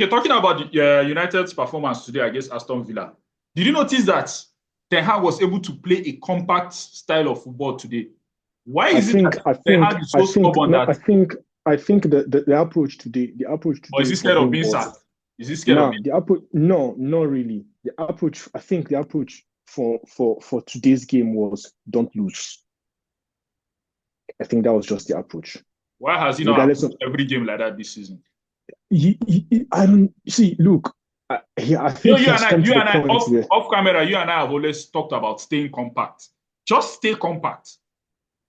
Okay, talking about United's performance today against Aston Villa, did you notice that Ten Hag was able to play a compact style of football today? Why I is it think, that I Ten think, Hag is I so think, stubborn no, that, I think the approach or is today he for scared of him being was sacked? Is he scared of now being the approach. No, not really. The approach. I think the approach for today's game was don't lose. I think that was just the approach, Why has he not regardless approached of. every game like that this season? I don't see. Look, I You know, think he has come to you the and I point where off camera, you and I have always talked about staying compact. Just stay compact.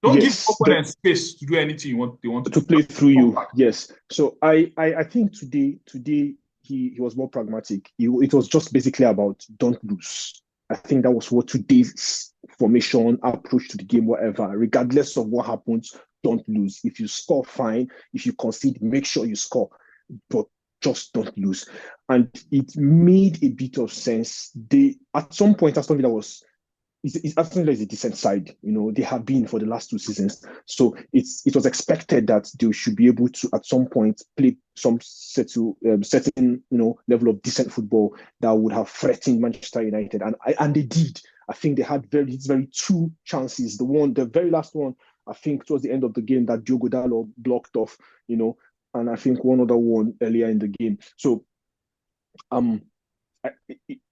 Don't give yes, opponents space to do anything they want to to do. play Just through stay you. compact. Yes. So I think today he was more pragmatic. It was just basically about don't lose. I think that was what today's formation approach to the game, whatever, regardless of what happens, don't lose. If you score, fine. If you concede, make sure you score, but just don't lose. And it made a bit of sense. They at some point Aston Villa was Aston Villa is a decent side. You know, they have been for the last 2 seasons. So it was expected that they should be able to at some point play some certain level of decent football that would have threatened Manchester United, and they did. I think they had very two chances. The very last one, I think towards the end of the game that Diogo Dalot blocked off. And I think one other one earlier in the game. So um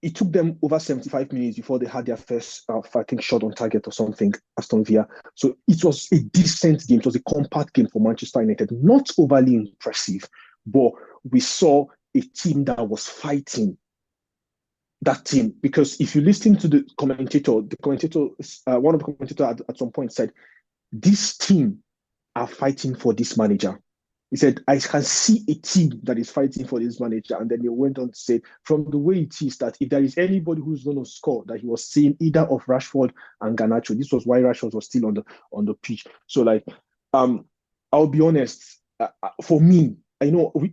it took them over 75 minutes before they had their first, I think, shot on target or something, Aston Villa. So it was a decent game. It was a compact game for Manchester United. Not overly impressive, but we saw a team that was fighting that team. Because if you listen to one of the commentators at some point said, this team are fighting for this manager. He said, I can see a team that is fighting for this manager. And then he went on to say, from the way it is, that if there is anybody who's going to score, that he was seeing either of Rashford and Garnacho. This was why Rashford was still on the pitch. So, I'll be honest, for me,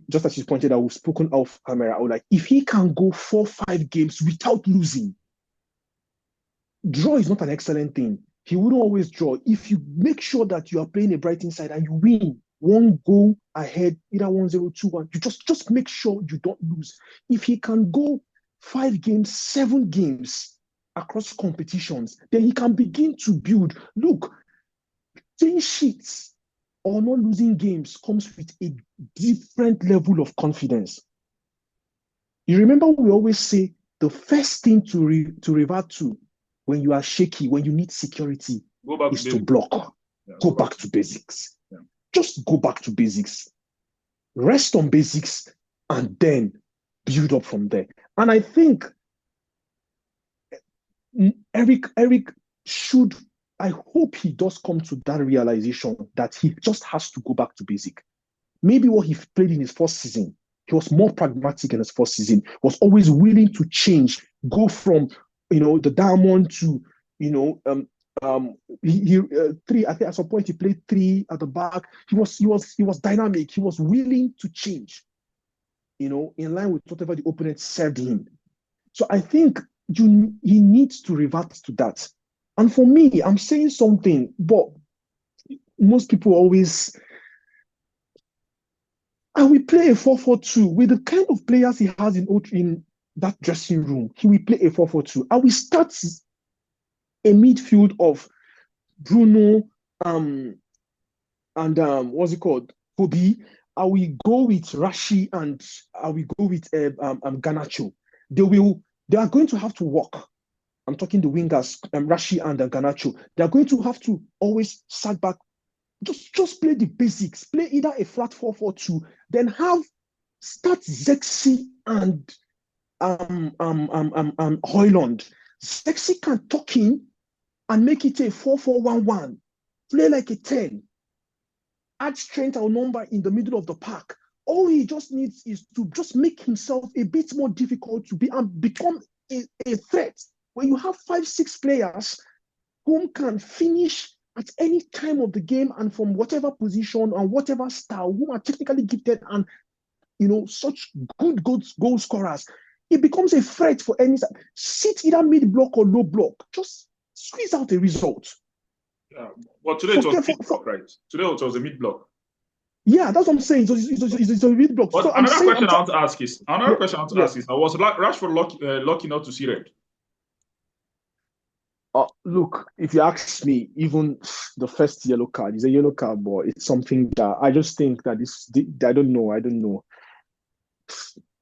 just as you pointed out, we've spoken off camera. I was like, if he can go 4-5 games without losing, draw is not an excellent thing. He wouldn't always draw. If you make sure that you are playing a Brighton side and you win one goal ahead, either 1-0, 2-1, you just make sure you don't lose. If he can go 5 games, 7 games across competitions, then he can begin to build. Look, clean sheets or not losing games comes with a different level of confidence. You remember we always say the first thing to revert to when you are shaky, when you need security, Go back to is to basics. block. Yeah, Go back to basics. Yeah. Just go back to basics. Rest on basics and then build up from there. And I think Eric should, I hope he does come to that realization that he just has to go back to basic. Maybe what he played in his first season, he was more pragmatic in his first season, was always willing to change, go from, the diamond to, three. I think at some point he played three at the back. He was dynamic. He was willing to change, in line with whatever the opponent served him. So I think he needs to revert to that. And for me, I'm saying something, but most people always. And we play a 4-4-2 with the kind of players he has in that dressing room. He will play a 4-4-2. And we start a midfield of Bruno and what's it called? Kobe. I will go with Rashi and I will go with Garnacho. They are going to have to work. I'm talking the wingers, Rashi and Garnacho. They are going to have to always sat back. Just play the basics. Play either a flat 4-4-2, then start Zexi and Hoyland. Zexi can tuck in and make it a 4-4-1-1. Play like a 10. Add strength or number in the middle of the park. All he just needs is to just make himself a bit more difficult to be and become a threat. When you have 5-6 players who can finish at any time of the game and from whatever position and whatever style, who are technically gifted and such good goal scorers, it becomes a threat for any side. Sit either mid block or low block. Just squeeze out a result. Yeah. But today it was mid block, right? Today it was a mid block. Yeah, that's what I'm saying. It's a read block. But So I'm saying, another yeah, question I want to yeah. ask is, was Rashford lucky not to see red? Look, if you ask me, even the first yellow card is a yellow card, but it's something that I just think that I don't know. I don't know.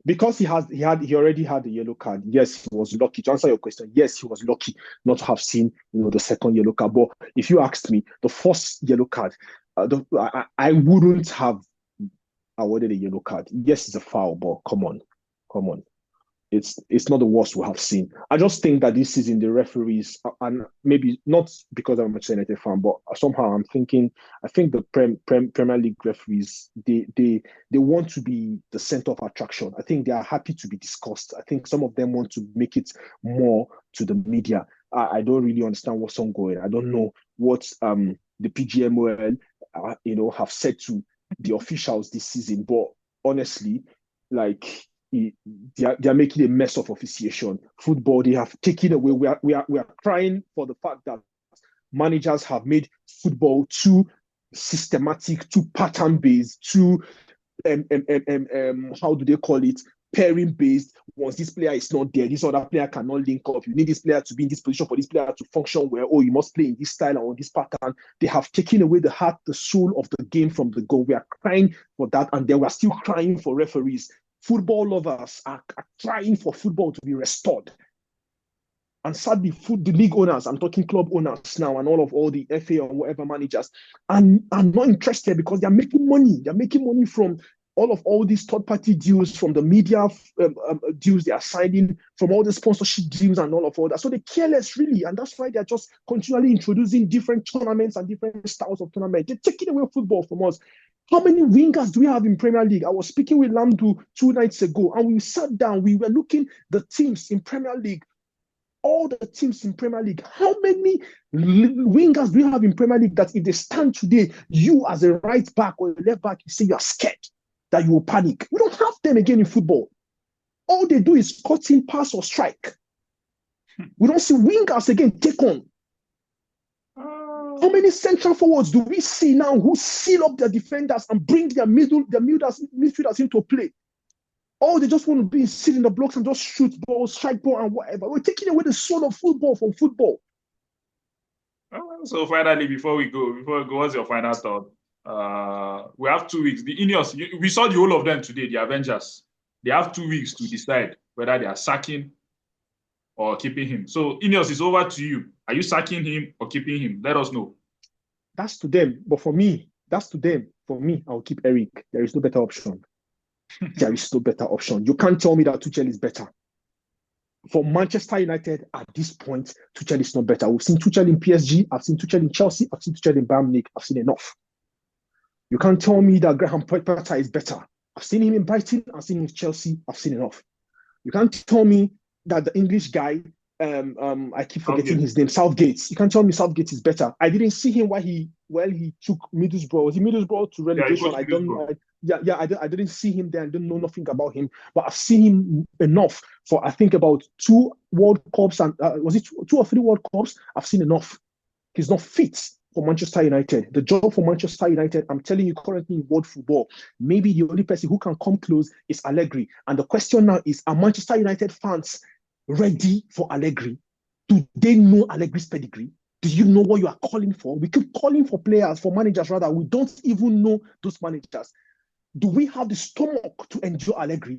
Because he already had a yellow card. Yes, he was lucky. To answer your question, yes, he was lucky not to have seen the second yellow card. But if you asked me, the first yellow card, I wouldn't have awarded a yellow card. Yes, it's a foul, but come on. It's not the worst we have seen. I just think that this season the referees, and maybe not because I'm a Manchester United fan, but somehow I'm thinking I think the Premier League referees they want to be the center of attraction. I think they are happy to be discussed. I think some of them want to make it more to the media. I don't really understand what's ongoing. I don't know what the PGMOL have said to the officials this season, but honestly, like they are making a mess of officiation. Football, they have taken away. We are crying for the fact that managers have made football too systematic, too pattern based, too how do they call it? Pairing based. Once this player is not there, this other player cannot link up. You need this player to be in this position for this player to function well. Oh, you must play in this style or on this pattern. They have taken away the heart, the soul of the game from the goal. We are crying for that, and then we're still crying for referees. Football lovers are trying for football to be restored. And sadly, the league owners, I'm talking club owners now, and all the FA or whatever managers, are not interested because they're making money. They're making money from all these third-party deals, from the media deals they are signing, from all the sponsorship deals and all that. So they care less, really. And that's why they're just continually introducing different tournaments and different styles of tournament. They're taking away football from us. How many wingers do we have in Premier League? I was speaking with Lamdu 2 nights ago, and we sat down. We were looking the teams in Premier League, all the teams in Premier League. How many wingers do you have in Premier League that if they stand today, you as a right back or a left back, you say you're scared, that you will panic? We don't have them again in football. All they do is cut in, pass, or strike. We don't see wingers again take on. How many central forwards do we see now who seal up their defenders and bring their midfielders into play? All they just want to be is sit in the blocks and just shoot balls, strike ball, and whatever. We're taking away the soul of football from football. So finally, before we go, what's your final thought? We have 2 weeks. The Ineos, we saw the whole of them today, the Avengers. They have 2 weeks to decide whether they are sacking or keeping him. So Ineos is over to you. Are you sacking him or keeping him? Let us know. That's to them. But for me, that's to them. For me, I'll keep Eric. There is no better option. There is no better option. You can't tell me that Tuchel is better. For Manchester United, at this point, Tuchel is not better. We've seen Tuchel in PSG. I've seen Tuchel in Chelsea. I've seen Tuchel in Bayern Munich. I've seen enough. You can't tell me that Graham Potter is better. I've seen him in Brighton. I've seen him in Chelsea. I've seen enough. You can't tell me that the English guy, I keep forgetting his name, Southgate. You can't tell me Southgate is better. I didn't see him while he took Middlesbrough. Was he Middlesbrough to relegation? I didn't see him there. I didn't know nothing about him, but I've seen him enough for I think about 2 World Cups and was it 2 or 3 World Cups? I've seen enough. He's not fit for Manchester United. The job for Manchester United, I'm telling you, currently in world football, maybe the only person who can come close is Allegri. And the question now is, are Manchester United fans ready for Allegri? Do they know Allegri's pedigree? Do you know what you are calling for? We keep calling for players, for managers rather. We don't even know those managers. Do we have the stomach to endure Allegri?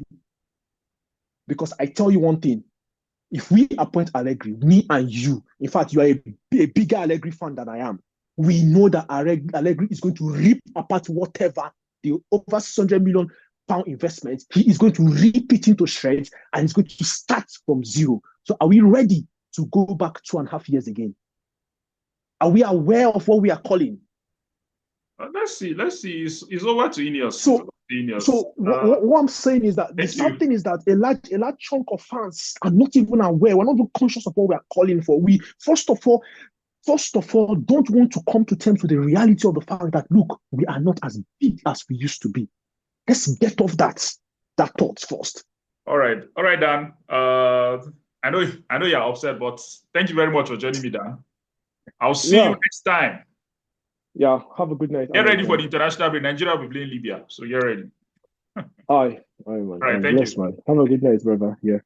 Because I tell you one thing, if we appoint Allegri, me and you, in fact, you are a bigger Allegri fan than I am, we know that Allegri is going to rip apart whatever the over 600 million pound investment. He is going to rip it into shreds and he's going to start from zero. So are we ready to go back 2.5 years again? Are we aware of what we are calling? Let's see. It's over to Ineos. So what I'm saying is that the sad thing is that a large chunk of fans are not even aware. We're not even conscious of what we are calling for. We first of all, don't want to come to terms with the reality of the fact that, look, we are not as big as we used to be. Let's get off that thought first. All right, Dan. I know you're upset, but thank you very much for joining me, Dan. I'll see you next time. Yeah, have a good night, Get Alex, ready for the man. international break. Nigeria will be playing Libya, so get ready. Aye, man. All right, I'm thank blessed, you. man. Have a good night, brother. Yeah.